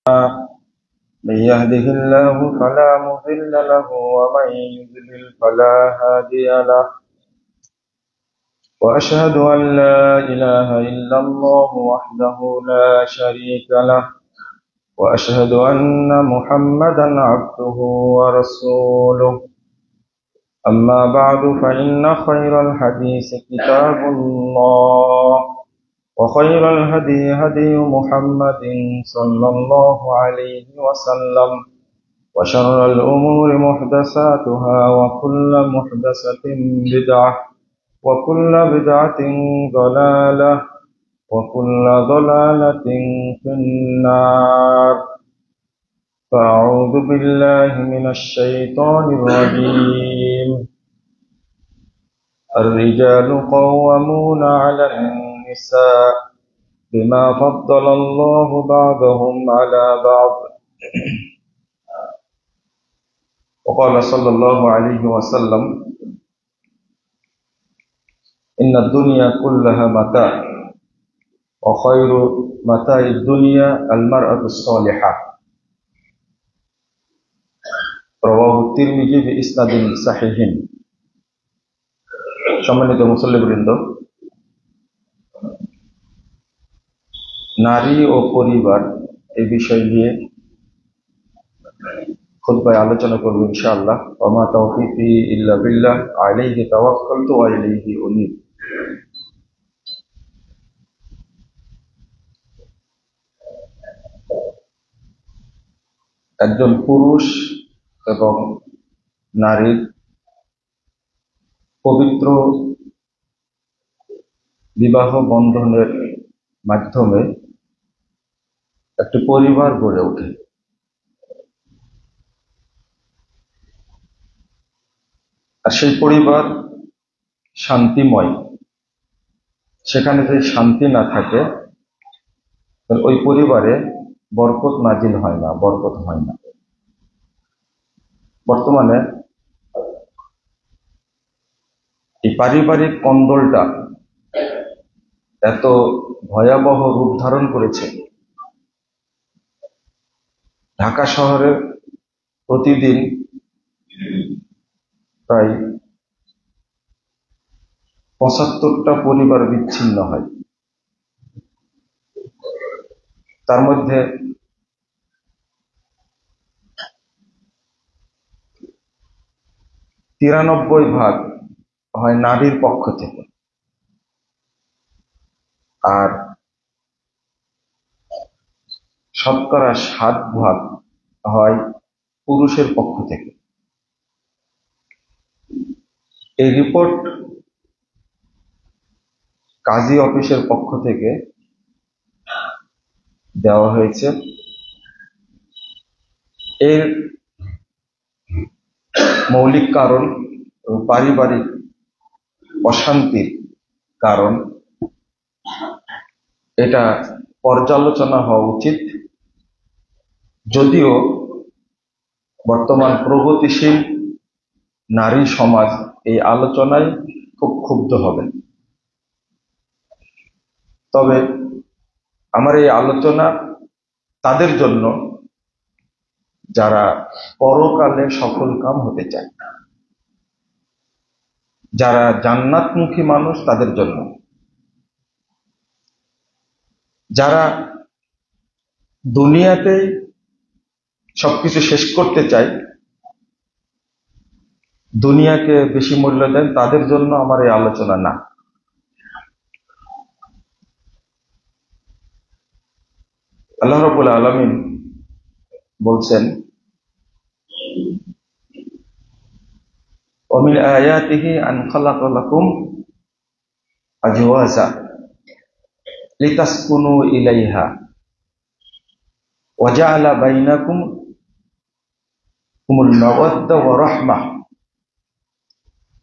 من يهده الله فلا مضل له ومن يضلل فلا هادي له وأشهد أن لا إله إلا الله وحده لا شريك له وأشهد أن محمدا عبده ورسوله أما بعد فإن خير الحديث كتاب الله وخير الهدي هدي محمد صلى الله عليه وسلم وشر الأمور محدثاتها وكل محدثة بدعة وكل بدعة ضلالة وكل ضلالة في النار فأعوذ بالله من الشيطان الرجيم الرجال قوامون على النساء بما فضل الله بعضهم على بعض وقال صلى الله عليه وسلم إن الدنيا كلها متاع وخير متاع الدنيا المرأة الصالحة رواه الترمذي بإسناد صحيح সম্মানিত মুসল্লিবৃন্দ, নারী ও পরিবার এই বিষয় নিয়ে খুতবায় আলোচনা করব ইনশাআল্লাহ। ওয়া মা তাওফীকি ইল্লা বিল্লাহ আলাইহি তাওয়াক্কালতু ওয়া ইলাইহি উনীব। একজন পুরুষ এবং নারীর পবিত্র বিবাহ বন্ধনের মাধ্যমে একটি পরিবার গড়ে ওঠে। আর সেই পরিবার শান্তিময়। সেখানে যদি শান্তি না থাকে তাহলে ওই পরিবারে বরকত নাজিল হয় না, বরকত হয় না। বর্তমানে এই পারিবারিক কন্দলটা এত ভয়াবহ রূপ ধারণ করেছে, ঢাকা শহরে প্রতিদিন প্রায় ৭৫টা পরিবার বিচ্ছিন্ন হয়। তার মধ্যে ৯৩% হয় নারীর পক্ষ থেকে, আর ৭% হয় পুরুষের পক্ষ থেকে। এই রিপোর্ট কাজী অফিসের পক্ষ থেকে দেওয়া হয়েছে। এর মৌলিক কারণ পারিবারিক অশান্তির কারণ, এটা পর্যালোচনা হওয়া উচিত। যদিও বর্তমান প্রগতিশীল নারী সমাজ এই আলোচনায় খুব ক্ষুব্ধ হবে। তবে আমার এই আলোচনা তাদের জন্য যারা পরকালে সফল কাম হতে চায়, যারা জান্নাতমুখী মানুষ তাদের জন্য। যারা দুনিয়াতেই সবকিছু শেষ করতে চায়, দুনিয়াকে বেশি মূল্য দেন, তাদের জন্য আমার এই আলোচনা না। আল্লাহ রাব্বুল আলামিন বলছেন, ওয়া মিন আয়াতিহি আন খালাকা লাকুম আজওয়াজা লিতাসকুনু ইলাইহা ওয়া জাআলা বাইনাকুম মাওয়াদ্দা ওয়া রাহমাহ।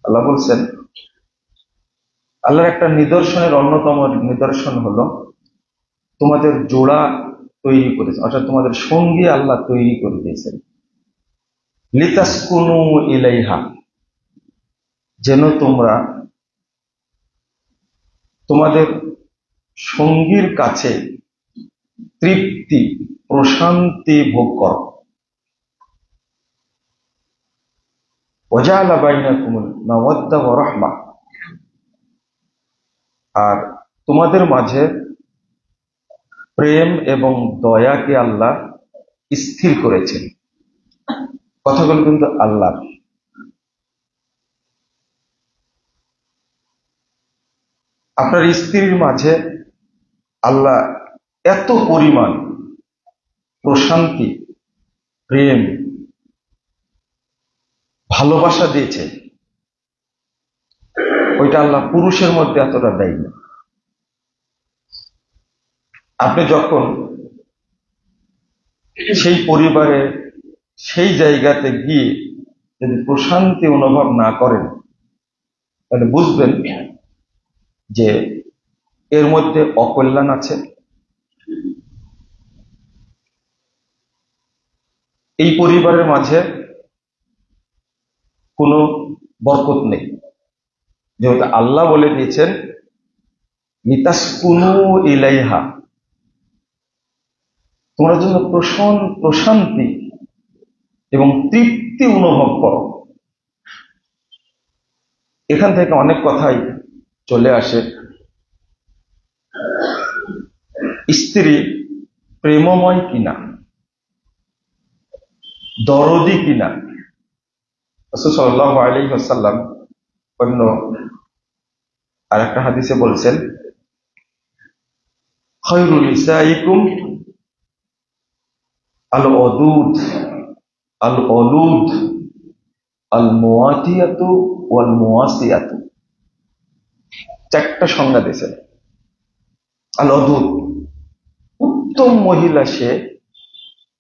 আল্লাহ বলছেন, আল্লাহর একটা নিদর্শনের অন্যতম নিদর্শন হলো তোমাদের জোড়া তৈরি করেছে, অর্থাৎ তোমাদের সঙ্গী আল্লাহ তৈরি করে দিয়েছেন। লিতাসকুনু ইলাইহা, যেন তোমরা তোমাদের সঙ্গীর কাছে তৃপ্তি প্রশান্তি ভোগ করো। ওয়াজাআলা বাইনাকুমুল মাওয়াদ্দা ওয়া রাহমা, আর তোমাদের মাঝে প্রেম এবং দয়াকে আল্লাহ স্থির করেছেন। কথাগুলো কিন্তু আল্লাহ। আপনার স্ত্রীর মাঝে আল্লাহ এত পরিমাণ প্রশান্তি, প্রেম, ভালোবাসা দিয়েছে, ওইটা আল্লাহ পুরুষের মধ্যে এতটা দেয়নি। আপনি যখন সেই পরিবারে সেই জায়গাতে গিয়ে যদি প্রশান্তি অনুভব না করেন, তাহলে বুঝবেন যে এর মধ্যে অকল্যাণ আছে। এই পরিবারের মাঝে কোনো বরকত নেই, যেহেতু আল্লাহ বলে দিয়েছেন লিতাসকুনু ইলাইহা, তোমার জন্য প্রশান্তি এবং তৃপ্তি অনুভব করো। এখান থেকে অনেক কথাই চলে আসে। স্ত্রী প্রেমময় কিনা, দরদি কিনা। রাসূল সাল্লাল্লাহু আলাইহি ওয়াসাল্লাম অন্য আরেকটা হাদিসে বলছেন, খায়রুল নিসাইকুম আল ওদুদ আল অলুদ আল মুওয়াতিয়াতু ওয়াল মুওয়াসিয়াতু। চারটা সংজ্ঞা দিয়েছেন। আল ওদুদ, উত্তম মহিলা সে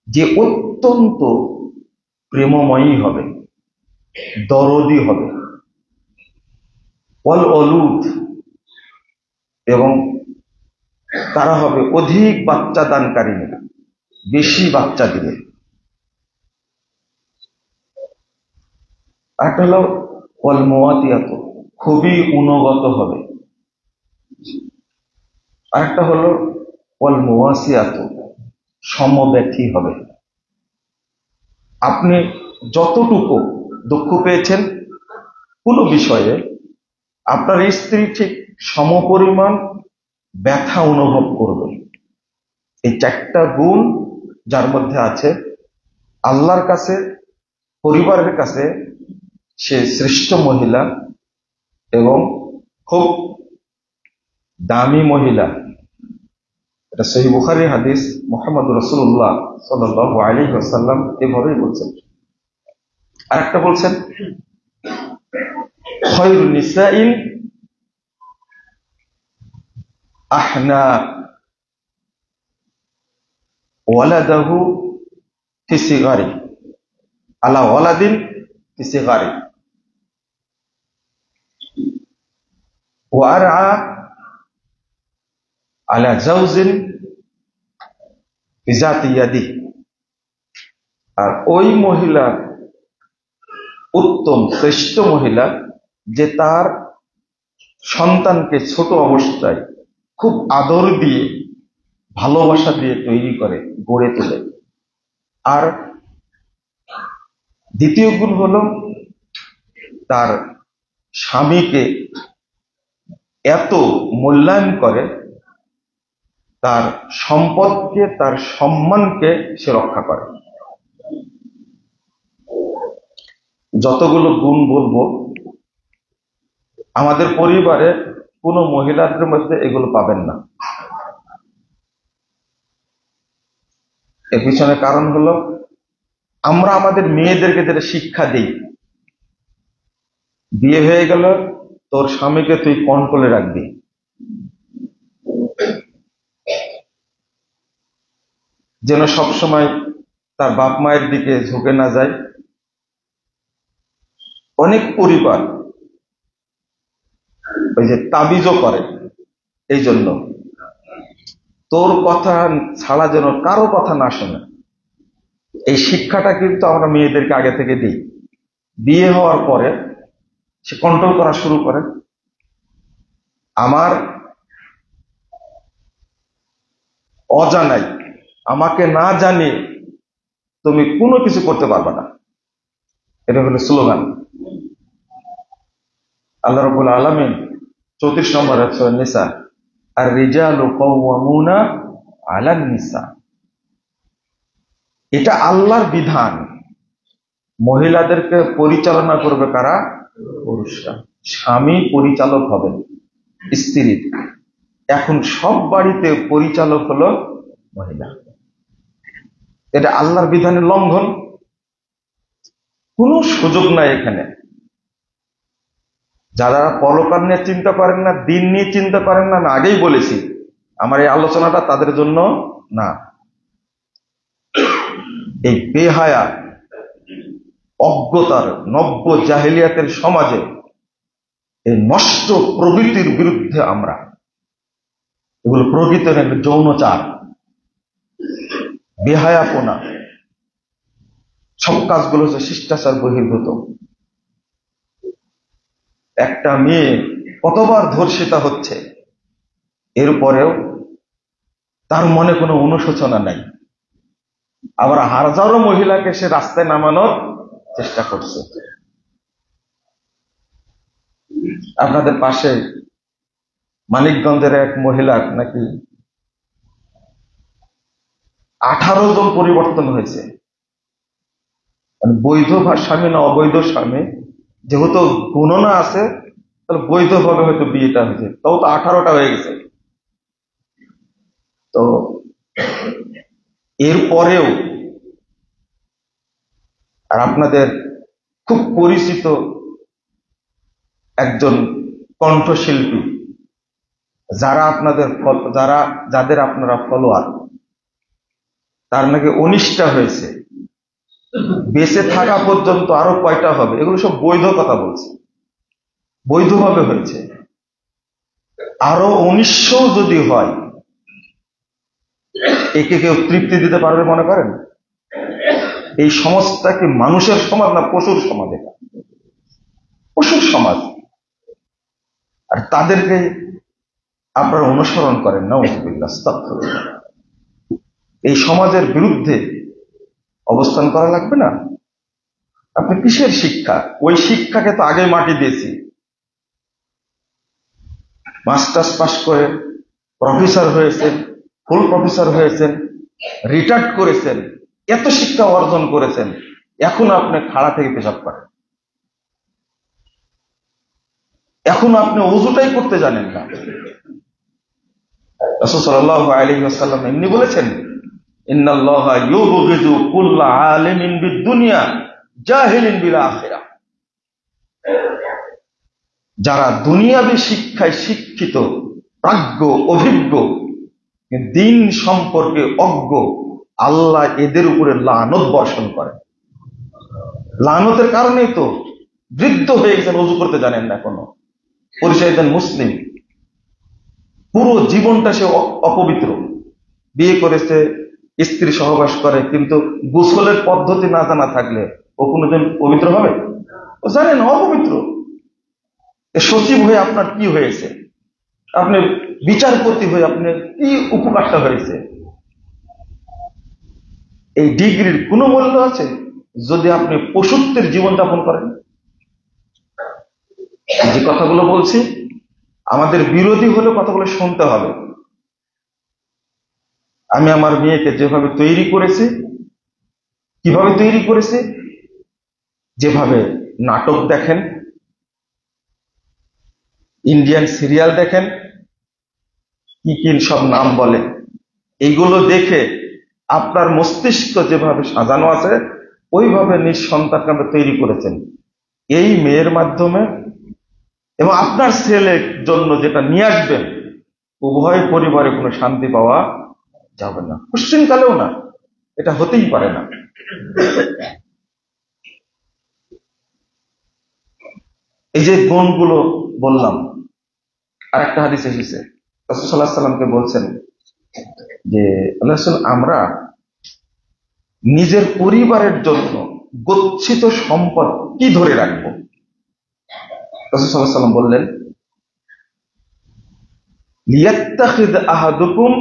যে অত্যন্ত প্রেমময়ী হবে, দরদি হবে। ওয়াল অলুদ, এবং তারা হবে অধিক বাচ্চা দানকারী, বেশি বাচ্চা দিবে। আরেকটা হলো ওয়াল মুওয়াতিয়াতু, খুবই অনুগত হবে। আরেকটা হলো ওয়াল মুওয়াসিয়াতু, সমব্যথী হবে। আপনি যতটুকু দুঃখ পেয়েছেন কোনো বিষয়ে, আপনার স্ত্রী ঠিক সমপরিমাণ ব্যথা অনুভব করবে। এই চারটা গুণ যার মধ্যে আছে, আল্লাহর কাছে, পরিবারের কাছে সে শ্রেষ্ঠ মহিলা এবং খুব দামি মহিলা। এটা সহিহ বুখারী হাদিস। মুহাম্মদ রাসূলুল্লাহ সাল্লাল্লাহু আলাইহি ওয়াসাল্লাম এভাবেই বলছেন। আরেকটা বলছেন, খায়রুন নিসাইল আহনা ওয়ালাদাহু ফি সিগারি আলা ওয়ালাদিন ফি সিগারি ওয়া আরআ আলা জাওজিন ফি যাতি ইয়াদি। আর ওই মহিলা উত্তম শ্রেষ্ঠ মহিলা যে তার সন্তানকে ছোট অবস্থায় খুব আদর দিয়ে, ভালোবাসা দিয়ে তৈরি করে, গড়ে তোলে। আর দ্বিতীয় গুণ হলো তার স্বামীকে এত মূল্যায়ন করে, তার সম্পদকে, তার সম্মানকে সে রক্ষা করে। যতগুলো গুণ বলবো, আমাদের পরিবারে কোনো মহিলাদের মধ্যে এগুলো পাবেন না। এর পিছনে কারণ হলো আমরা আমাদের মেয়েদেরকে যেটা শিক্ষা দিই, বিয়ে হয়ে গেল তোর স্বামীকে তুই কন্ট্রোলে রাখবি, যেন সবসময় তার বাপ মায়ের দিকে ঝুঁকে না যায়। অনেক পরিবার ওই যে তাবিজও করে, এই জন্য তোর কথা ছাড়া যেন কারো কথা না শোনে। এই শিক্ষাটা কিন্তু আমরা মেয়েদেরকে আগে থেকে দিই। বিয়ে হওয়ার পরে সে কন্ট্রোল করা শুরু করে। আমার অজানাই আমাকে না জানিয়ে তুমি কোনো কিছু করতে পারবে না। এটা হলো স্লোগান। আল্লাহ রাব্বুল আলামিন 34 নম্বর সূরা নিসা, আর রিজালু কাওয়ামুনা আলান নিসা, এটা আল্লাহর বিধান। মহিলাদেরকে পরিচালনা করবে কারা? পুরুষরা। স্বামী পরিচালক হবেন স্ত্রীর। এখন সব বাড়িতে পরিচালক হলো মহিলা। এটা আল্লাহর বিধানের লঙ্ঘন, কোনো সুযোগ নাই এখানে। যারা পরকাল নিয়ে চিন্তা করেন না, দিন নিয়ে চিন্তা করেন না, আমি আগেই বলেছি আমার এই আলোচনাটা তাদের জন্য না। এই বেহায়া অজ্ঞতার নব্য জাহেলিয়াতের সমাজে এই নষ্ট প্রবৃত্তির বিরুদ্ধে আমরা, এগুলো প্রকৃত যৌনচার, বেহায়াপনা, সব কাজগুলো হচ্ছে শিষ্টাচার বহির্ভূত। একটা মেয়ে কতবার ধর্ষিতা হচ্ছে, এরপরেও তার মনে কোনো অনুশোচনা নাই। আবার হাজারো মহিলাকে সে রাস্তায় নামানোর চেষ্টা করছে। আপনাদের পাশে মানিকগঞ্জের এক মহিলার নাকি 18 জন পরিবর্তন হয়েছে। বৈধ স্বামী না অবৈধ স্বামী, যেহেতু গণনা আছে তাহলে বৈধভাবে হয়তো বিয়েটা হয়েছে, তাও তো 18টা হয়ে গেছে। তো এরপরেও আর আপনাদের খুব পরিচিত একজন কণ্ঠশিল্পী, যাদের আপনারা ফলোয়ার, তার নাকি 19টা হয়েছে। বেঁচে থাকা পর্যন্ত আরো কয়টা হবে? এগুলো সব বৈধ কথা বলছে, বৈধভাবে হয়েছে। আরো 1900 যদি হয়, একে কেউ তৃপ্তি দিতে পারবে মনে করেন? এই সমাজটা কি মানুষের সমাজ না পশুর সমাজ? এটা পশুর সমাজ। আর তাদেরকে আপনারা অনুসরণ করেন না। এই সমাজের বিরুদ্ধে অবস্থান করা লাগবে না? আপনি কিসের শিক্ষা? ওই শিক্ষাকে তো আগে মাটি দিয়েছি। মাস্টার্স পাস করে প্রফেসর হয়েছেন, ফুল প্রফেসর হয়েছেন, রিটায়ার্ড করেছেন, এত শিক্ষা অর্জন করেছেন, এখন আপনি খাড়া থেকে পেশাব করেন। এখন আপনি ওযুটাই করতে জানেন না। রাসূল সাল্লাল্লাহু আলাইহি ওয়াসাল্লাম এমনি বলেছেন, ইন্নাল্লাহা ইউবগিযু কুল্লা আলিমিন বিদ-দুনিয়া জাহিলিন বিল আখিরাহ। যারা দুনিয়াবী শিক্ষায় শিক্ষিত, প্রাজ্ঞ, অভিজ্ঞ, দিন সম্পর্কে অজ্ঞ, আল্লাহ এদের উপরে লানত বর্ষণ করেন। লানতের কারণেই তো বৃদ্ধ হয়ে গেছেন, ওযু করতে জানেন না এখনো, পরিচয় দেন মুসলিম, পুরো জীবনটা সে অপবিত্র। বিয়ে করেছে, স্ত্রী সহবাস করে, কিন্তু গোসলের পদ্ধতি না জানা থাকলে ও কোনোদিন পবিত্র হবে? ও জানেন অপবিত্র। সচিব হয়ে আপনার কি হয়েছে? আপনি বিচারপতি হয়ে আপনার কি উপকারটা হয়েছে? এই ডিগ্রির কোনো মূল্য আছে যদি আপনি পশুত্বের জীবনযাপন করেন? যে কথাগুলো বলছি, আমাদের বিরোধী হলে কথাগুলো শুনতে হবে। আমি আমার মেয়েকে যেভাবে তৈরি করেছি, কিভাবে তৈরি করেছি, যেভাবে নাটক দেখেন, ইন্ডিয়ান সিরিয়াল দেখেন, কি কি সব নাম বলে, এইগুলো দেখে আপনার মস্তিষ্ক যেভাবে সাজানো আছে ওইভাবে নিজ সন্তানকে আমরা তৈরি করেছেন। এই মেয়ের মাধ্যমে এবং আপনার ছেলের জন্য যেটা নিয়ে আসবেন, উভয় পরিবারে কোনো শান্তি পাওয়া যাবে না, পশ্চিমকালেও না। এটা হতেই পারে না। এই যে গুণগুলো বললাম, আর একটা হাদিস এসেছে, রাসূল সাল্লাল্লাহু আলাইহি ওয়াসাল্লামকে বলছেন যে আমরা নিজের পরিবারের জন্য গচ্ছিত সম্পদ কি ধরে রাখবো? রাসূল সাল্লাল্লাহু আলাইহি ওয়াসাল্লাম বললেন, লিয়াত্তাখিদ আহাদুকুম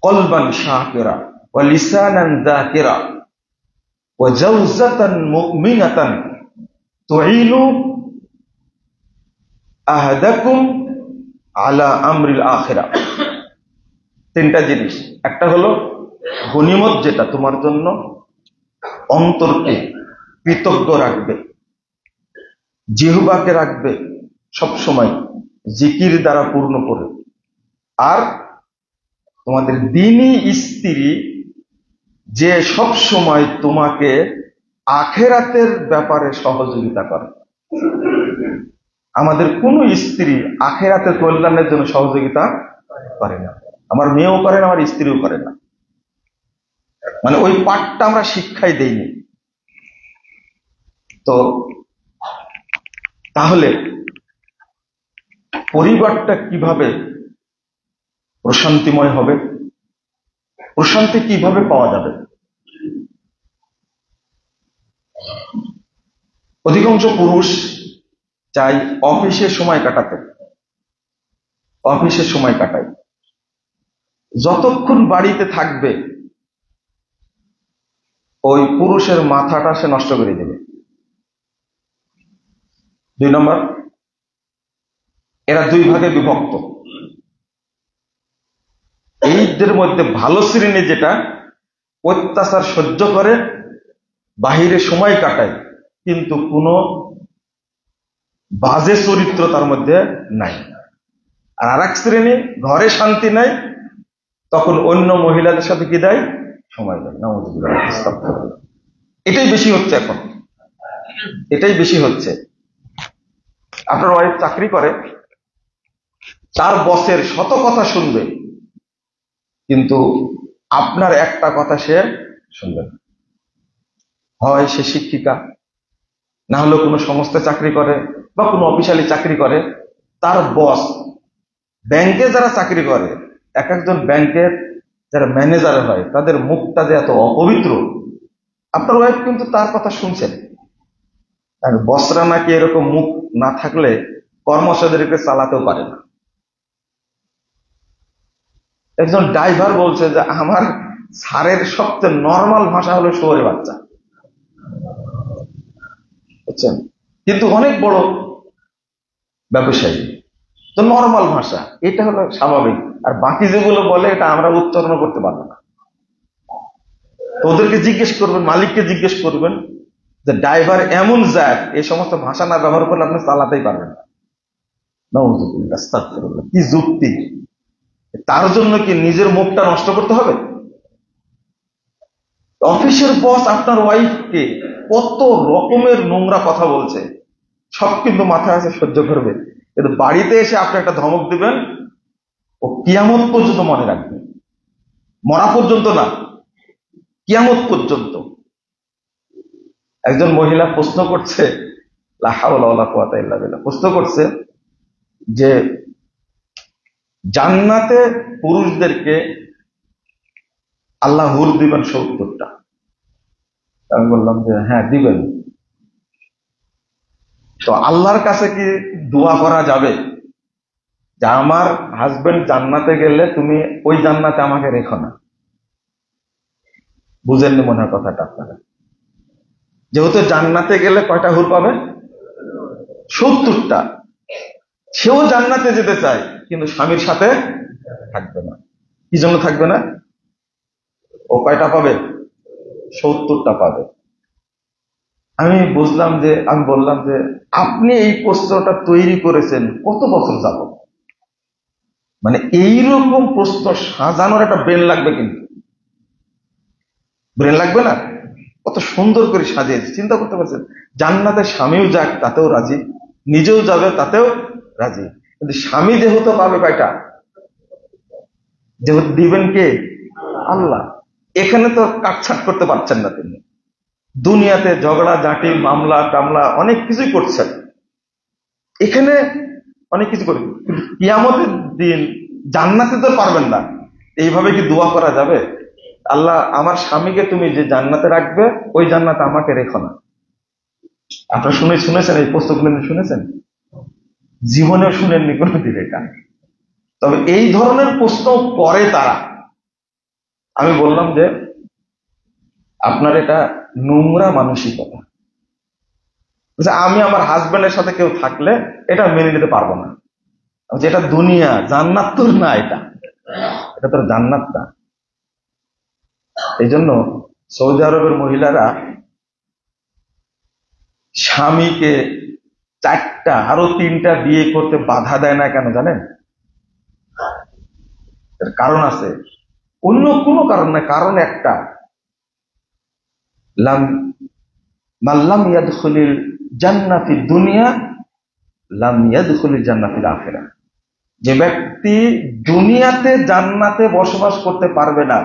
কলবান শাকিরা ওয়া লিসানান যাকিরা ওয়া জাওজাতান মুমিনাতান তুইনু আহাদাকুম আলা আমরিল আখিরাহ। তিনটা জিনিস। একটা হলো গনিমত, যেটা তোমার জন্য অন্তরকে কৃতজ্ঞ রাখবে, জিহ্বাকে রাখবে সব সময় জিকির দ্বারা পূর্ণ করে। আর তোমাদের দ্বীনী স্ত্রী যে সব সময় তোমাকে আখিরাতের ব্যাপারে সহযোগিতা করে। আমাদের কোন স্ত্রী আখিরাতের কল্যাণের জন্য সহযোগিতা করে না। আমার মেয়েও করে না, আমার স্ত্রীও করে না। মানে ওই পাঠটা আমরা শিক্ষাই দেইনি। তো তাহলে পরিবারটা কিভাবে প্রশান্তিময় হবে, প্রশান্তি কিভাবে পাওয়া যাবে? অধিকাংশ পুরুষ চাই অফিসে সময় কাটাতে, অফিসে সময় কাটায়, যতক্ষণ বাড়িতে থাকবে ওই পুরুষের মাথাটা সে নষ্ট করে দেবে। 2 নম্বর, এরা 2 ভাগে বিভক্ত। এইদের মধ্যে ভালো শ্রেণী যেটা অত্যাচার সহ্য করে, বাহিরে সময় কাটায়, কিন্তু কোনো বাজে চরিত্র তার মধ্যে নাই। আর আরেক শ্রেণী ঘরে শান্তি নাই, তখন অন্য মহিলাদের সাথে কি দেয়, সময় দেয়। এটাই বেশি হচ্ছে এখন, এটাই বেশি হচ্ছে। আপনার ওয়াইফ চাকরি করে, তার বসের শত কথা শুনবে, কিন্তু আপনার একটা কথা সে শুনবে না। হয় সে শিক্ষিকা, না হলে কোনো সংস্থায় চাকরি করে বা কোনো অফিসিয়ালি চাকরি করে। তার বস, ব্যাংকে যারা চাকরি করে, এক একজন ব্যাংকের যারা ম্যানেজার হয়, তাদের মুখটা যে এত অপবিত্র। আপনার ওয়াইফ কিন্তু তার কথা শুনছেন। আর বসরা নাকি এরকম মুখ না থাকলে কর্মচারীদেরকে চালাতেও পারে না। একজন ড্রাইভার বলছে যে আমার স্যারের সবচেয়ে নর্মাল ভাষা হলো শহরে বাচ্চা, বুঝছেন? কিন্তু অনেক বড় ব্যবসায়ী, তো নর্মাল ভাষা এটা হলো স্বাভাবিক। আর বাকি যেগুলো বলে এটা আমরা উচ্চারণ করতে পারবো না। ওদেরকে জিজ্ঞেস করবেন, মালিককে জিজ্ঞেস করবেন যে ড্রাইভার এমন যায় এই সমস্ত ভাষা না ব্যবহার করলে আপনি চালাতেই পারবেন না। কি যুক্তি? তার জন্য কি নিজের মুখটা নষ্ট করতে হবে? অফিসের বস আপনার ওয়াইফকে কত রকমের নোংরা কথা বলছে, সব কিন্তু মাথায় আছে, সহ্য করবে। কিন্তু বাড়িতে এসে আপনি একটা ধমক দিবেন, ও কিয়ামত পর্যন্ত মনে রাখবে। মরা পর্যন্ত না, কিয়ামত পর্যন্ত। একজন মহিলা প্রশ্ন করছে, লা হাওলা ওয়ালা কুওয়াতা ইল্লা বিল্লাহ, প্রশ্ন করছে যে জান্নাতে পুরুষদেরকে আল্লাহ হুর দিবেন 70টা। আমি বললাম যে হ্যাঁ দিবেন। তো আল্লাহর কাছে কি দোয়া করা যাবে যে আমার হাজবেন্ড জান্নাতে গেলে তুমি ওই জান্নাতে আমাকে রেখো না? বুঝেননি মনে হয় কথাটা আপনারা? যেহেতু জান্নাতে গেলে কয়টা হুর পাবে? 70টা। সেও জান্নাতে যেতে চায়, কিন্তু স্বামীর সাথে থাকবে না। কি জন্য থাকবে না? ও কয়টা পাবে? 70টা পাবে। আমি বললাম যে আপনি এই প্রশ্নটা তৈরি করেছেন কত বছর যাবত? মানে এইরকম প্রশ্ন সাজানোর একটা ব্রেন লাগবে, কিন্তু ব্রেন লাগবে না? কত সুন্দর করে সাজিয়েছে, চিন্তা করতে পারছেন? জান্নাতে স্বামীও যাক তাতেও রাজি, নিজেও যাবে তাতেও রাজি, কিন্তু স্বামী যেহেতু পাবে কয়টা? যেহেতু দিবেন কে? আল্লাহ। এখানে তো কাটছাট করতে পারছেন না তিনি। দুনিয়াতে ঝগড়া ঝাঁটি, মামলা টামলা অনেক কিছুই করছেন, এখানে অনেক কিছু করে, কিন্তু কিয়ামতের দিন জান্নাতে তো পারবেন না। এইভাবে কি দোয়া করা যাবে? আল্লাহ আমার স্বামীকে তুমি যে জান্নাতে রাখবে ওই জান্নাতে আমাকে রেখো না। আপনারা শুনেছেন এই প্রশ্নগুলো? শুনেছেন? জীবনেও শুনেননি কোনোদিন এটা। তবে এই ধরনের প্রশ্ন করে তারা, আমি বললাম যে আপনার এটা নোংরা মানসিকতা, আমি আমার হাজবেন্ডের সাথে কেউ থাকলে এটা মেনে নিতে পারবো না, এটা দুনিয়া, জান্নাত তোর না, এটা এটা তোর জান্নাত না। এই জন্য সৌদি আরবের মহিলারা স্বামীকে 4টা আরো 3টা বিয়ে করতে বাধা দেয় না কেন জানেন? এর কারণ আছে, অন্য কোনো কারণ না, কারণ একটা, মাল্লাম ইয়াদখুলিল জান্নাহ ফিদ দুনিয়া লাম ইয়াদখুলিল জান্নাহ ফিল আখিরাহ। যে ব্যক্তি দুনিয়াতে জান্নাতে বসবাস করতে পারবে না,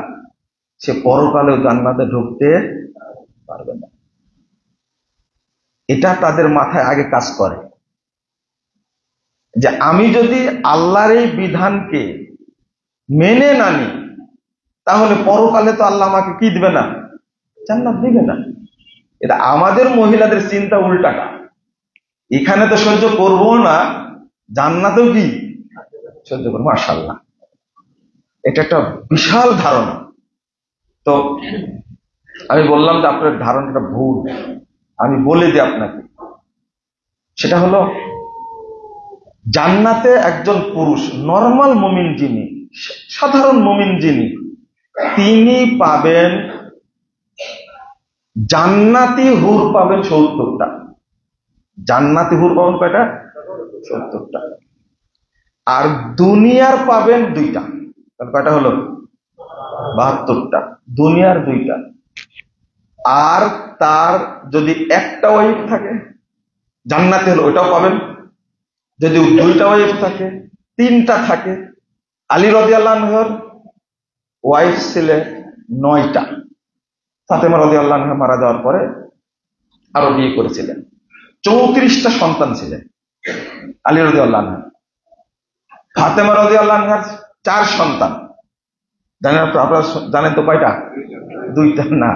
সে পরকালেও জান্নাতে ঢুকতে পারবে না। এটা তাদের মাথায় আগে কাজ করে যে আমি যদি আল্লাহর এই বিধানকে মেনে না নিই, তাহলে পরকালে তো আল্লাহ আমাকে কি দিবে না? জান্নাত দিবে না। এটা আমাদের মহিলাদের চিন্তা উল্টাটা, এখানে তো সহ্য করবো না, জান্নাতেও কি সহ্য করবো। মাশাআল্লাহ, এটা একটা বিশাল ধারণা। তো আমি বললাম যে আপনার ধারণাটা ভুল, আমি বলে দিই আপনাকে। সেটা হলো, জান্নাতে একজন পুরুষ নরমাল মুমিন, যিনি সাধারণ মুমিন, যিনি তিনি পাবেন জান্নাতি হুর পাবেন 70টা। জান্নাতি হুর পাবেন কয়টা? 70টা। আর দুনিয়ার পাবেন 2টা। কয়টা হলো? 72টা। দুনিয়ার 2টা। আর তার যদি একটা ওয়াইফ থাকে, জান্নাতে হলো ওইটাও পাবেন। যদি 2টা ওয়াইফ থাকে, 3টা থাকে। আলী রাদিয়াল্লাহু আনহুর ওয়াইফ ছিলেন 9টা। ফাতেমা রাদিয়াল্লাহু আনহা মারা যাওয়ার পরে আরো বিয়ে করেছিলেন। 34টা সন্তান ছিলেন আলী রাদিয়াল্লাহু আনহু। ফাতেমা রাদিয়াল্লাহু আনহার 4 সন্তান। জানেন আপনারা? জানেন তো কয়টা? 2টা না।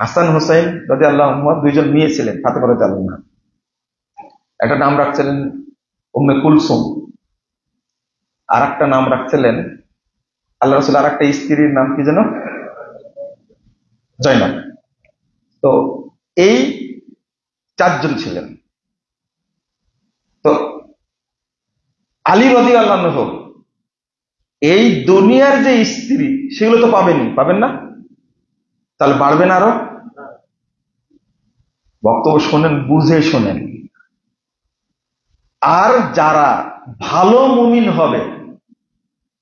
হাসান হুসাইন রাদিয়াল্লাহু আনহু 2জন মেয়ে ছিলেন ফাতেমা রাদিয়াল্লাহু আনহা। একটা নাম রাখছিলেন উম্মে কুলসুম, আর একটা নাম রাখছিলেন আল্লাহ রাসূল, আর একটা স্ত্রীর নাম কি যেন? জয়নাব। তো এই 4 জন ছিলেন। তো আলী রাদিয়াল্লাহু আনহু এই দুনিয়ার যে স্ত্রী, সেগুলো তো পাবেন না? তাহলে বাড়বেন আরো। বক্তব্য শোনেন, বুঝে শোনেন। আর যারা ভালো মুমিন হবে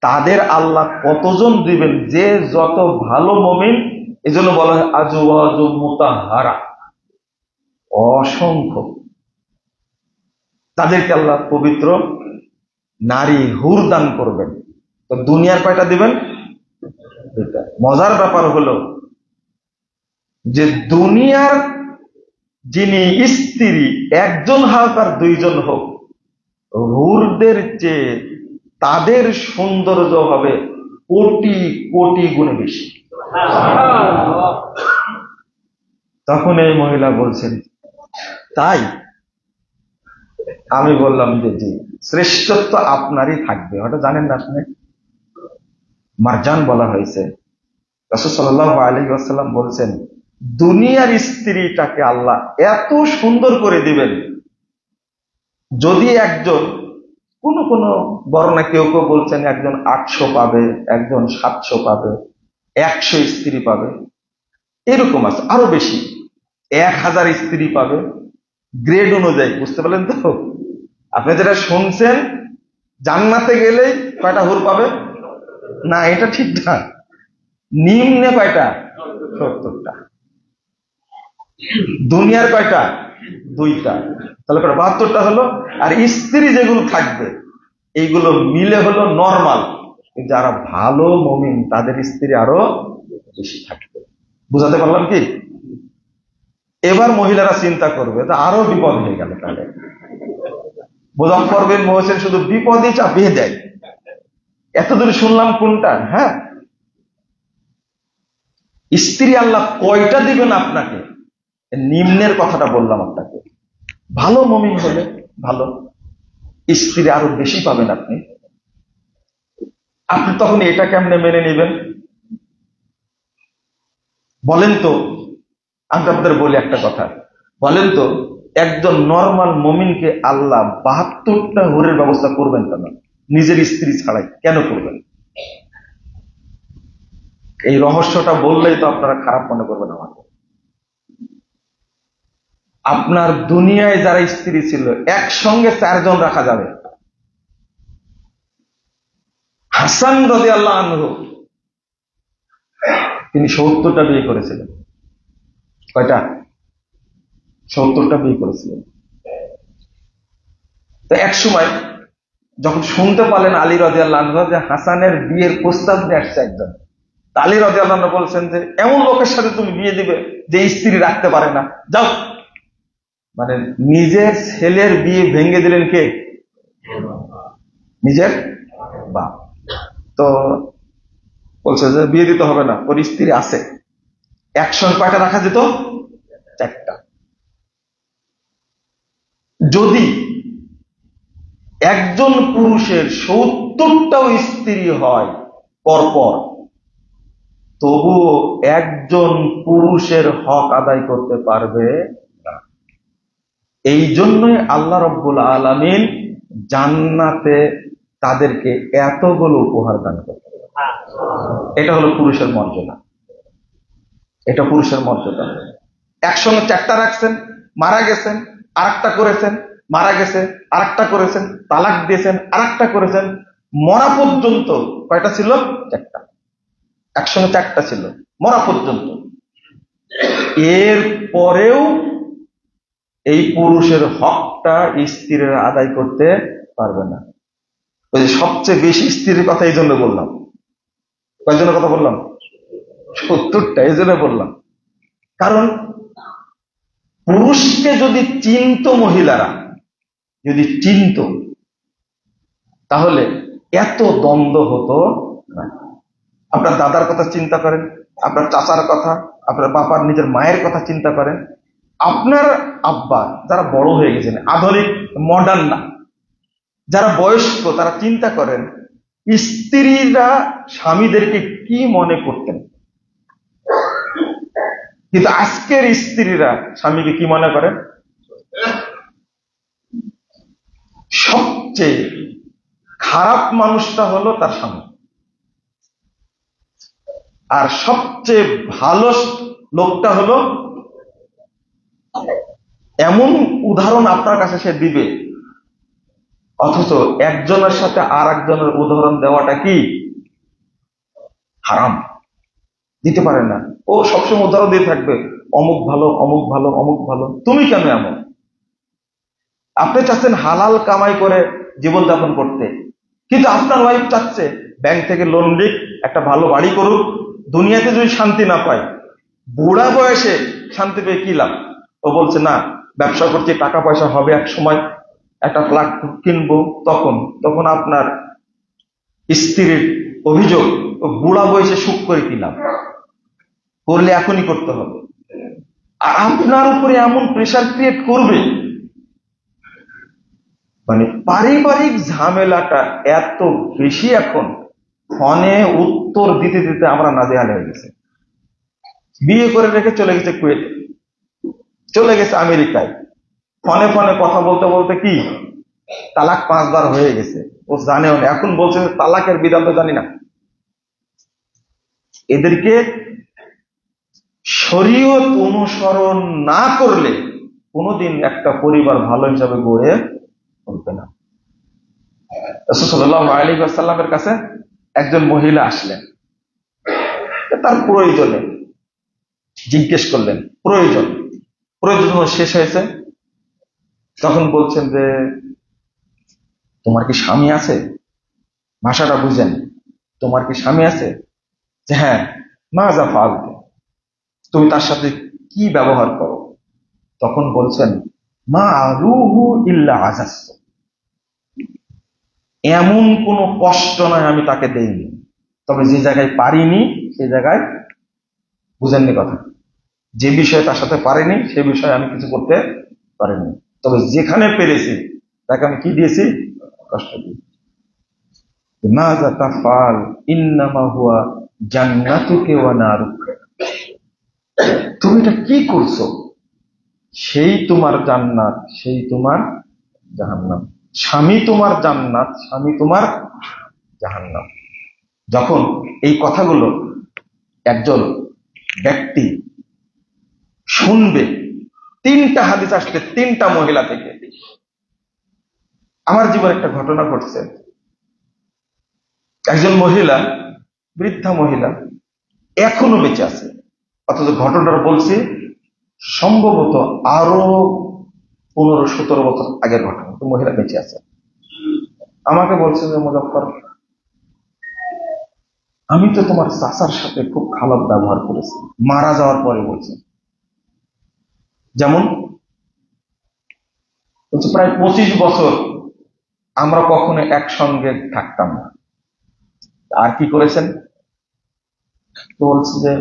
তাদের আল্লাহ কতজন দিবেন? যে যত ভালো মুমিন, এজন্য বলা হয় আজওয়াজু মুতাহহারা, অসংখ্য। তাদেরকে আল্লাহ পবিত্র নারী হুর দান করবেন। তো দুনিয়ার কয়টা দিবেন? 2টা। মজার ব্যাপার হলো যে দুনিয়ার যিনি স্ত্রী, একজন হোক আর 2জন হোক, হুরদের চেয়ে তাদের সৌন্দর্য হবে কোটি কোটি গুণে বেশি। তখন এই মহিলা বলছেন, তাই? আমি বললাম যে জি, শ্রেষ্ঠত্ব আপনারই থাকবে। ওটা জানেন না আপনি? মারজান বলা হয়েছে। রাসূল সাল্লাল্লাহু আলাইহি ওয়াসাল্লাম বলছেন, দুনিয়ার স্ত্রীটাকে আল্লাহ এত সুন্দর করে দিবেন, যদি একজন, কোন বর্ণনা কেউ কেউ বলছেন একজন 800 পাবে, একজন 700 পাবে, 100 স্ত্রী পাবে, এরকম আছে, আরো বেশি 1000 স্ত্রী পাবে, গ্রেড অনুযায়ী। বুঝতে পারলেন তো? আপনি যেটা শুনছেন, জান্নাতে গেলেই কয়টা হুর পাবে না, এটা ঠিক না। নিম্নে কয়টা? 70টা। দুনিয়ার কয়টা? 2টা। তাহলে 72টা হলো। আর স্ত্রী যেগুলো থাকবে, এইগুলো মিলে হলো নরমাল। যারা ভালো মুমিন তাদের স্ত্রী আরো বেশি থাকবে। বুঝাতে পারলাম কি? এবার মহিলারা চিন্তা করবে, আরো বিপদ হয়ে গেল। তাহলে মুজাফফর বিন মুহসিন শুধু বিপদই চাপিয়ে দেয়। এতদূর শুনলাম কোনটা? হ্যাঁ, স্ত্রী আল্লাহ কয়টা দিবেন আপনাকে, নিম্নের কথাটা বললাম আপনাকে। ভালো মুমিন হলে ভালো, স্ত্রী আরো বেশি পাবেন আপনি। আপনি তখন এটা কেমনে মেনে নেবেন? বলেন তো, আমি আপনাদের বলি একটা কথা, বলেন তো একজন নর্মাল মুমিনকে আল্লাহ 72টা হুরের ব্যবস্থা করবেন কেন? নিজের স্ত্রী ছাড়াই কেন করবেন? এই রহস্যটা বললেই তো আপনারা খারাপ মনে করবেন আমাকে। আপনার দুনিয়ায় যারা স্ত্রী ছিল একসঙ্গে 4 জন রাখা যাবে। হাসান রাদিয়াল্লাহু আনহু তিনি 70টা বিয়ে করেছিলেন। কয়টা? 70টা বিয়ে করেছিলেন। তো এক সময় যখন শুনতে পারলেন আলী রাদিয়াল্লাহু আনহু যে হাসানের বিয়ের প্রস্তাব নিয়ে আসছে একজন, আলী রাদিয়াল্লাহু আনহু বলছেন যে এমন লোকের সাথে তুমি বিয়ে দিবে যে স্ত্রী রাখতে পারে না, যাও। মানে নিজের ছেলের বিয়ে ভেঙে দিলেন কে? নিজের বাপ। তো বলছে যে বিয়ে দিতে হবে না, ওর স্ত্রী আছে। একসঙ্গে কয়টা রাখা যেত? 4টা। যদি একজন পুরুষের 70টাও স্ত্রী হয় পরপর, তবুও একজন পুরুষের হক আদায় করতে পারবে না। এই জন্যই আল্লাহ রাব্বুল আলামিন জান্নাতে তাদেরকে এতগুলো উপহার দান করবে। এটা হলো পুরুষের মর্যাদা, এটা পুরুষের মর্যাদা। একসঙ্গে 4টা রাখছেন, মারা গেছেন, আরেকটা করেছেন, মারা গেছে, আরেকটা করেছেন, তালাক দিয়েছেন, আরেকটা করেছেন, মরা পর্যন্ত কয়টা ছিল? 4টা। একসঙ্গে 4টা ছিল মরা পর্যন্ত। এর পরেও এই পুরুষের হকটা স্ত্রীরা আদায় করতে পারবে না। ওই যে সবচেয়ে বেশি স্ত্রীর কথা এই জন্য বললাম। কয়জনের কথা বললাম? 70টা। এই জন্য বললাম কারণ পুরুষকে যদি চিনত, মহিলারা যদি চিনত, তাহলে এত দ্বন্দ্ব হতো না। আপনার দাদার কথা চিন্তা করেন, আপনার চাচার কথা, আপনার বাবার নিজের মায়ের কথা চিন্তা করেন। আপনার আব্বা যারা বড় হয়ে গেছেন, আধুনিক মডার্ন না, যারা বয়স্ক, তারা চিন্তা করেন স্ত্রীরা স্বামীদেরকে কি মনে করতেন। কিন্তু আজকের স্ত্রীরা স্বামীকে কি মনে করেন? সবচেয়ে খারাপ মানুষটা হলো তার স্বামী, আর সবচেয়ে ভালো লোকটা হলো, এমন উদাহরণ আপনার কাছে সে দিবে, অথচ একজনের সাথে আর একজনের উদাহরণ দেওয়াটা কি হারাম, দিতে পারে না। ও সবসময় উদাহরণ দিয়ে থাকবে, অমুক ভালো, অমুক ভালো, অমুক ভালো। তুমি কেন এমন? আপনি চাচ্ছেন হালাল কামাই করে জীবনযাপন করতে, কিন্তু আপনার ওয়াইফ চাচ্ছে ব্যাংক থেকে লোন নিক, একটা ভালো বাড়ি করুক, দুনিয়াতে যদি শান্তি না পায়, বুড়া বয়সে শান্তি পেয়ে কি লাভ? ও বলছে না, ব্যবসা করছি, টাকা পয়সা হবে, এক সময় একটা ফ্ল্যাট কিনবো, তখন আপনার স্ত্রীর অভিযোগ, ও বুড়া বয়সে সুখ করে কি লাভ, করলে এখনই করতে হবে। আর আপনার উপরে এমন প্রেশার ক্রিয়েট করবে, মানে পারিবারিক ঝামেলাটা এত বেশি এখন, ফোনে উত্তর দিতে দিতে আমরা নাজেহাল হয়ে গেছে। বিয়ে করে রেখে চলে গেছে কুয়েতে, চলে গেছে আমেরিকায়, ফোনে ফোনে কথা বলতে বলতে কি তালাক 5 বার হয়ে গেছে। ও জানেও না, এখন বলছে তালাকের বিধান তো জানি না। এদেরকে শরীয়ত অনুসরণ না করলে কোনোদিন একটা পরিবার ভালো হিসাবে গড়ে উঠবে না। রাসূল সাল্লাল্লাহু আলাইহি ওয়াসাল্লামের কাছে একজন মহিলা আসলেন, তার প্রয়োজনে জিজ্ঞেস করলেন, প্রয়োজন শেষ হয়েছে, তখন বলছেন যে তোমার কি স্বামী আছে? ভাষাটা বুঝেন, তোমার কি স্বামী আছে? যে হ্যাঁ। মাজা ফালতু, তুমি তার সাথে কি ব্যবহার করো? তখন বলছেন মা রুহু ইল্লা আজাস, এমন কোনো কষ্ট নয় আমি তাকে দেইনি, তবে যে জায়গায় পারিনি সে জায়গায়, বুঝেননি কথা, যে বিষয়ে তার সাথে পারিনি সে বিষয়ে আমি কিছু করতে পারিনি, তবে যেখানে পেরেছি তাকে আমি কি দিয়েছি? কষ্ট দিয়েছি। মাযা তাফআল ইন্নামা হুয়া জান্নাতুকা ওয়া নারুক, তুমি এটা কি করছো? সেই তোমার জান্নাত, সেই তোমার জাহান্নাম। স্বামী তোমার জান্নাত, স্বামী তোমার জাহান্নাম। যখন এই কথাগুলো একজন ব্যক্তি শুনবে, 3টা হাদিস আসছে 3টা মহিলা থেকে। আমার জীবনে একটা ঘটনা ঘটছে। একজন মহিলা, বৃদ্ধা মহিলা, এখনো বেঁচে আছে, অথচ ঘটনাটা বলছি সম্ভবত আরো 15-17 বছর আগের ঘটনা। তো মহিলা বেঁচে আছে, আমাকে বলছে যে মুজাফফর, আমি তো তোমার চাচার সাথে খুব খারাপ ব্যবহার করেছি মারা যাওয়ার পরে। বলছে যেমন বলছে প্রায় 25 বছর আমরা কখনো একসঙ্গে থাকতাম না। আর কি করেছেন? তো বলছে যে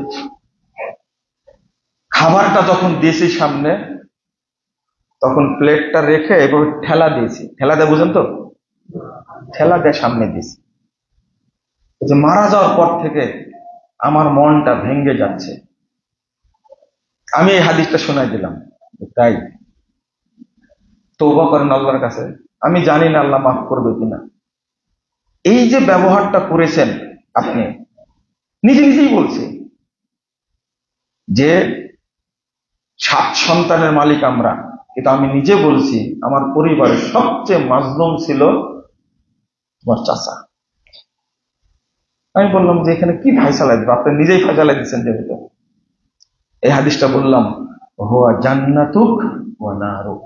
খাবারটা যখন দিয়েছি সামনে, তখন প্লেটটা রেখে এভাবে ঠেলা দিয়েছি। ঠেলা দেয়, বুঝেন তো? ঠেলা দিয়ে সামনে দিয়েছি। যে মারা যাওয়ার পর থেকে আমার মনটা ভেঙে যাচ্ছে। আমি এই হাদিসটা শোনাই দিলাম। তাই তওবা করেন আল্লাহর কাছে, আমি জানি না আল্লাহ মাফ করবে কিনা। এই যে ব্যবহারটা করেছেন আপনি, নিজে নিজেই বলছে যে 7 সন্তানের মালিক আমরা, কিন্তু আমি নিজে বলছি আমার পরিবারের সবচেয়ে মাজলুম ছিল তোমার চাচা। আমি বললাম যে এখানে কি ফায়সালা দিব, আপনি নিজেই ফায়সালা দিচ্ছেন। যেহেতু এই হাদিসটা বললাম, হুয়া জান্নাতুক ওয়া নারুক,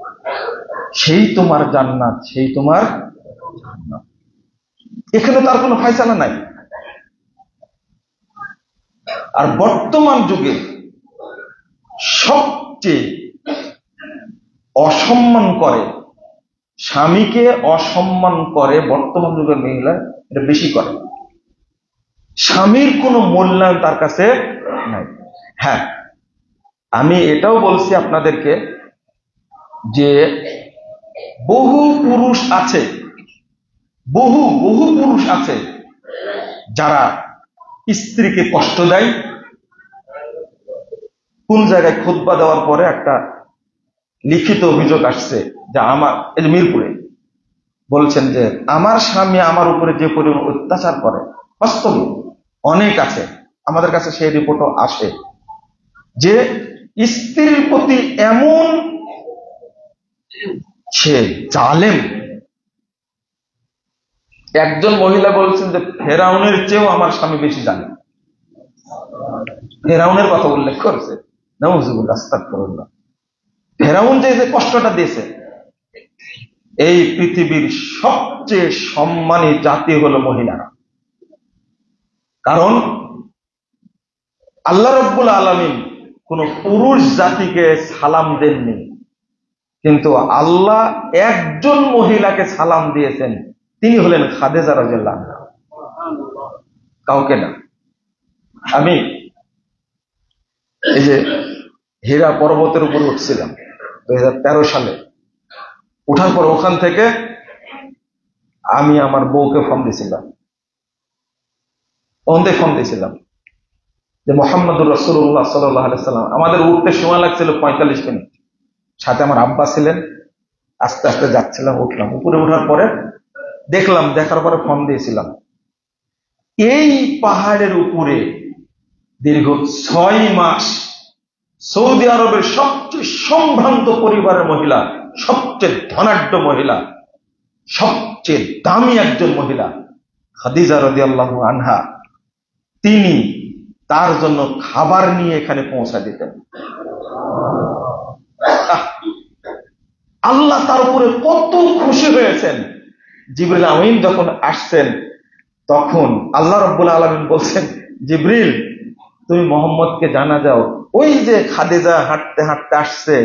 সেই তোমার জান্নাত, সেই তোমার জাহান্নাম। এখানে তার কোনো ফায়সালা নাই। আর বর্তমান যুগে সবচেয়ে অসম্মান করে, স্বামীকে অসম্মান করে বর্তমান যুগের মহিলা, এটা বেশি করে। স্বামীর কোনো মূল্যায়ন তার কাছে নাই। হ্যাঁ, আমি এটাও বলছি আপনাদেরকে যে বহু পুরুষ আছে, বহু পুরুষ আছে যারা স্ত্রীকে কষ্ট দেয়। কোন জায়গায় খুতবা দেওয়ার পরে একটা লিখিত অভিযোগ আসছে যে আমার, এই যে মিরপুরে, বলছেন যে আমার স্বামী আমার উপরে যে পরিমাণ অত্যাচার করে, বাস্তবে অনেক আছে, আমাদের কাছে সেই রিপোর্টও আসে যে স্ত্রীর প্রতি এমন সে জালেম। একজন মহিলা বলছেন যে ফেরাউনের চেয়েও আমার স্বামী বেশি জানে। ফেরাউনের কথা উল্লেখ করেছে, নাউযুবিল্লাহ, আস্তাগফিরুল্লাহ। ফেরাউন যে কষ্টটা দিয়েছে, এই পৃথিবীর সবচেয়ে সম্মানী জাতি হলো মহিলারা। কারণ আল্লাহ রাব্বুল আলামিন কোন পুরুষ জাতিকে সালাম দেননি, কিন্তু আল্লাহ একজন মহিলাকে সালাম দিয়েছেন, তিনি হলেন খাদিজা রাদিয়াল্লাহু আনহা, কাউকে না। আমি এই যে হীরা পর্বতের উপর উঠছিলাম 2013 সালে, ওঠার পর ওখান থেকে আমি আমার বউকে ফোন দিয়েছিলাম, যে মুহাম্মদুর রাসূলুল্লাহ সাল্লাল্লাহু আলাইহি ওয়াসাল্লাম। আমাদের উঠতে সময় লাগছিল 45 মিনিট। সাথে আমার আব্বা ছিলেন, আস্তে আস্তে যাচ্ছিলাম, উঠলাম। উপরে ওঠার পরে দেখলাম, দেখার পরে ফোন দিয়েছিলাম, এই পাহাড়ের উপরে দীর্ঘ 6 মাস সৌদি আরবের সবচেয়ে সম্ভ্রান্ত পরিবারের মহিলা, সবচেয়ে ধনাঢ্য মহিলা, সবচেয়ে দামি একজন মহিলা খাদিজা রাদিয়াল্লাহু আনহা, তিনি তার জন্য খাবার নিয়ে এখানে পৌঁছা দিতেন। আল্লাহ তার উপরে কত খুশি হয়েছেন। জিবরিল আমিন যখন আসছেন, তখন আল্লাহ রাব্বুল আলামিন বলছেন, জিবরিল তুমি মোহাম্মদকে জানা যাও, ওই যে খাদিজা হাঁটতে হাঁটতে আসছে,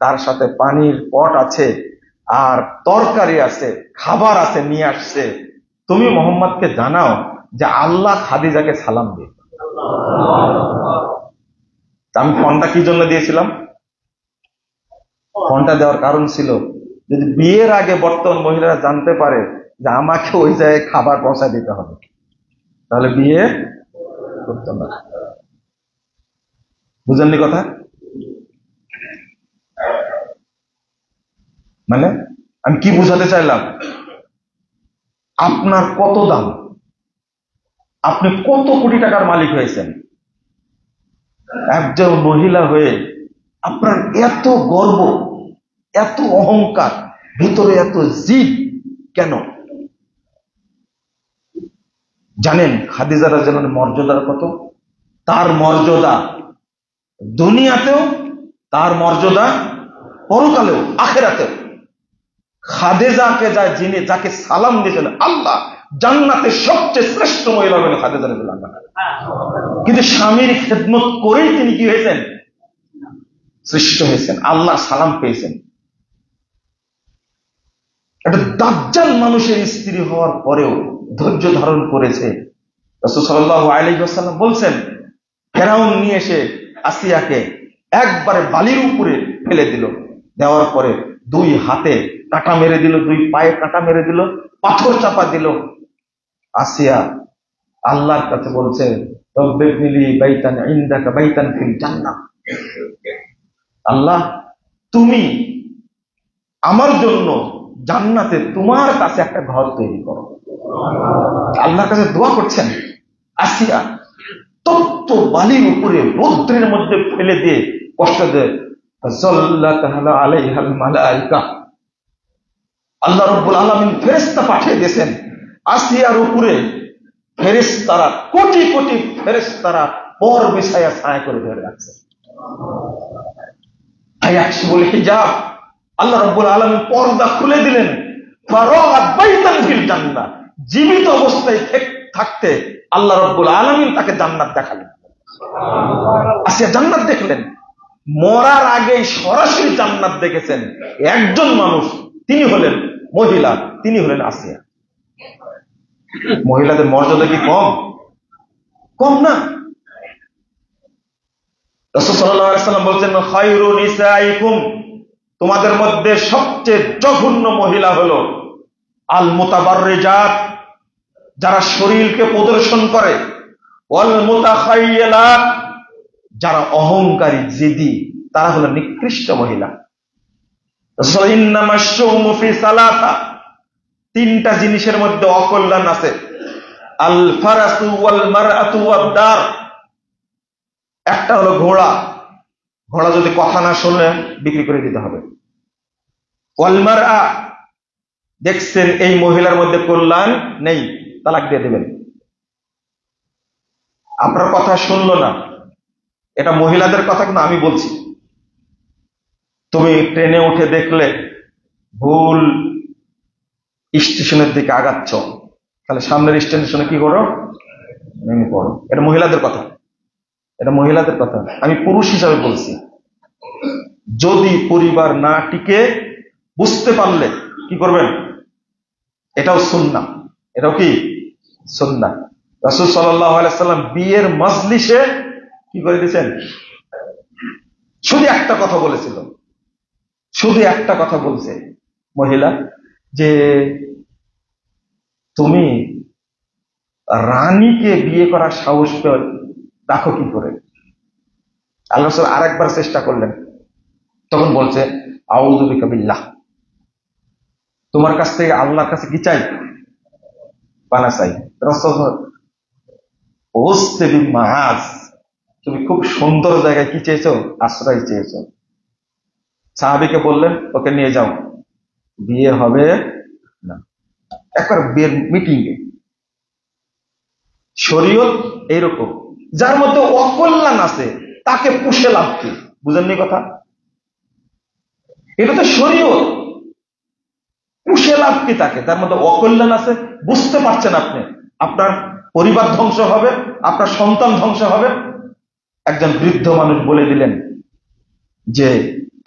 তার সাথে পানির পট আছে আর তরকারি আছে, খাবার আছে, নিয়ে আসছে। তুমি মোহাম্মদকে জানাও যে আল্লাহ খাদিজাকে সালাম দিয়ে। আমি ফোনটা কি জন্য দিয়েছিলাম? ফোনটা দেওয়ার কারণ ছিল, যদি বিয়ের আগে বর্তমান মহিলারা জানতে পারে যে আমাকে ওই জায়গায় খাবার পৌঁছা দিতে হবে, তাহলে বিয়ে করতো না। বুঝেননি কথা? মানে আমি কি বুঝাতে চাইলাম, আপনার কত দাম, আপনি কত কোটি টাকার মালিক হয়েছেন, একজন মহিলা হয়ে আপনার এত গর্ব, এত অহংকার, ভিতরে এত জিদ কেন? জানেন খাদিজা রাদিয়াল্লাহু আনহার মর্যাদার কত? তার মর্যাদা দুনিয়াতেও, তার মর্যাদা পরকালেও, আখিরাতেও। খাদিজাকে যিনি যাকে সালাম দিয়েছেন, আল্লাহ জান্নাতের সবচেয়ে শ্রেষ্ঠ মহিলা হলেন খাদিজা রাদিয়াল্লাহু আনহা। কিন্তু স্বামীর খেদমত করেই তিনি কি হয়েছেন? শ্রেষ্ঠ হয়েছেন, আল্লাহ সালাম পেয়েছেন। একটা দাজ্জাল মানুষের স্ত্রী হওয়ার পরেও ধৈর্য ধারণ করেছে। রাসূল সাল্লাল্লাহু আলাইহি ওয়াসাল্লাম বলছেন, ফেরাউন নিয়ে এসে আসিয়াকে একবারে বালির উপরে ফেলে দিল, দেওয়ার পরে দুই হাতে কাঁটা মেরে দিল, দুই পায়ে কাঁটা মেরে দিল, পাথর চাপা দিল। আসিয়া আল্লাহর কাছে বলছে, রব্বিবনিলি বাইতান ইনদাকা বাইতান ফিল জান্নাহ, আল্লাহ তুমি আমার জন্য জান্নাতে তোমার কাছে একটা ঘর তৈরি করো। আল্লাহর কাছে দোয়া করছেন। আসিয়া তপ্ত বালির উপরে রৌদ্রের মধ্যে ফেলে দিয়ে কষ্ট দেয়। আলাইহাল মালাইকা, আল্লাহ রাব্বুল আলামিন ফেরেশতা পাঠিয়ে দিয়েছেন আসিয়ার উপরে। ফেরেশতারা কোটি কোটি ফেরেশতারা পর বিছায়া ছায়া করে ধরে রাখছে। আয়াকশিবুল হিজাব, আল্লাহ রাব্বুল আলামিন পর্দা খুলে দিলেন। ফারাআত বাইতান ফিল জান্নাহ, জীবিত অবস্থায় থাকতে আল্লাহ রাব্বুল আলামিন তাকে জান্নাত দেখালেন। আসিয়া জান্নাত দেখলেন। মরার আগে সরাসরি জান্নাত দেখেছেন একজন মানুষ, তিনি হলেন মহিলা, তিনি হলেন আসিয়া। মহিলাদের মর্যাদা কি কম? কম না। রাসূল সাল্লাল্লাহু আলাইহি ওয়াসাল্লাম বলছেন, খায়রু নিসাইকুম, তোমাদের মধ্যে সবচেয়ে জঘন্য মহিলা হলো আল মুতাবাররিজাত, যারা শরীরকে প্রদর্শন করে, ওয়াল মুতাখায়্যিলাত, যারা অহংকারী জেদি, তারা হলো নিকৃষ্ট মহিলা। ইন্নামাশ শুমু ফি সালাসা, তিনটা জিনিসের মধ্যে অকল্যাণ আছে। আল ফারাসু ওয়াল মারআতু ওয়াদ দার, একটা হলো ঘোড়া, ঘোড়া যদি কথা না শুনে বিক্রি করে দিতে হবে। ওয়াল মারআ, দেখছেন এই মহিলার মধ্যে কল্যাণ নেই, তালাক দিয়ে দেবেন। আপনার কথা শুনলো না, এটা মহিলাদের কথা কিন্তু আমি বলছি। তুমি ট্রেনে উঠে দেখলে ভুল স্টেশনের দিকে আগাচ্ছ, তাহলে সামনের স্টেশনে কি করো? নেমে পড়ো। এটা মহিলাদের কথা, এটা মহিলাদের কথা। আমি পুরুষ হিসাবে বলছি, যদি পরিবার না টিকে বুঝতে পারলে কি করবেন? এটাও সুন্নাহ, এটাও কি সুন্নাহ। রাসূল সাল্লাল্লাহু আলাইহি ওয়াসাল্লাম বিয়ের মজলিসে কি করে দিয়েছেন? শুধু একটা কথা বলেছিল, শুধু একটা কথা বলছে মহিলা, যে তুমি রানীকে বিয়ে করার সাহস রাখো কি করে? আল্লাহ রাসূল আরেকবার চেষ্টা করলেন, তখন বলছে, আউযু বিকা বিল্লাহ, তোমার কাছ থেকে আল্লাহর কাছে কি চাই? পানা চাই। তুমি খুব সুন্দর জায়গায় কি চেয়েছো? আশ্রয় চেয়েছো। সাহাবীকে বললেন, ওকে নিয়ে যাও, বিয়ে হবে না। একবার বিয়ের মিটিং এ শরীয়ত এইরকম, যার মধ্যে অকল্যাণ আছে তাকে পুষে লাভ কি? বুঝেননি কথা? এটা তো শরীয়ত, পুষে লাভ কি তাকে? তার মধ্যে অকল্যাণ আছে, বুঝতে পারছেন আপনি, আপনার পরিবার ধ্বংস হবে, আপনার সন্তান ধ্বংস হবে। একজন বৃদ্ধ মানুষ বলে দিলেন যে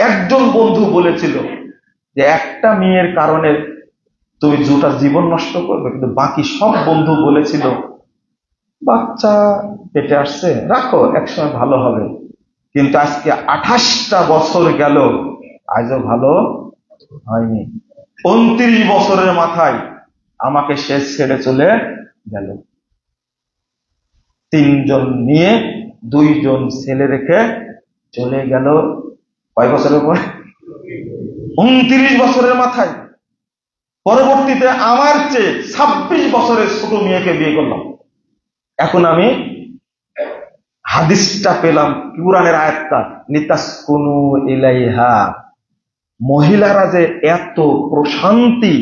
একজন বন্ধু বলেছিল যে একটা মেয়ের কারণে তুমি দুটা জীবন নষ্ট করবে, কিন্তু বাকি সব বন্ধু বলেছিল বাচ্চা পেটে আসছে, রাখো, একসময় ভালো হবে। কিন্তু আজকে 28টা বছর গেল, আজও ভালো হয়নি। 29 বছরের মাথায় আমাকে শেষ ছেড়ে চলে গেল। 3 জন নিয়ে 2 জন ছেলে রেখে চলে গেল কয় বছরের পর? 29 বছরের মাথায়। পরবর্তীতে আমার চেয়ে 26 বছরের ছোট মেয়েকে বিয়ে করলাম। এখন আমি হাদিসটা পেলাম, কুরআনের আয়াতটা, লিতাসকুনু ইলাইহা, মহিলারা যে এত প্রশান্তি,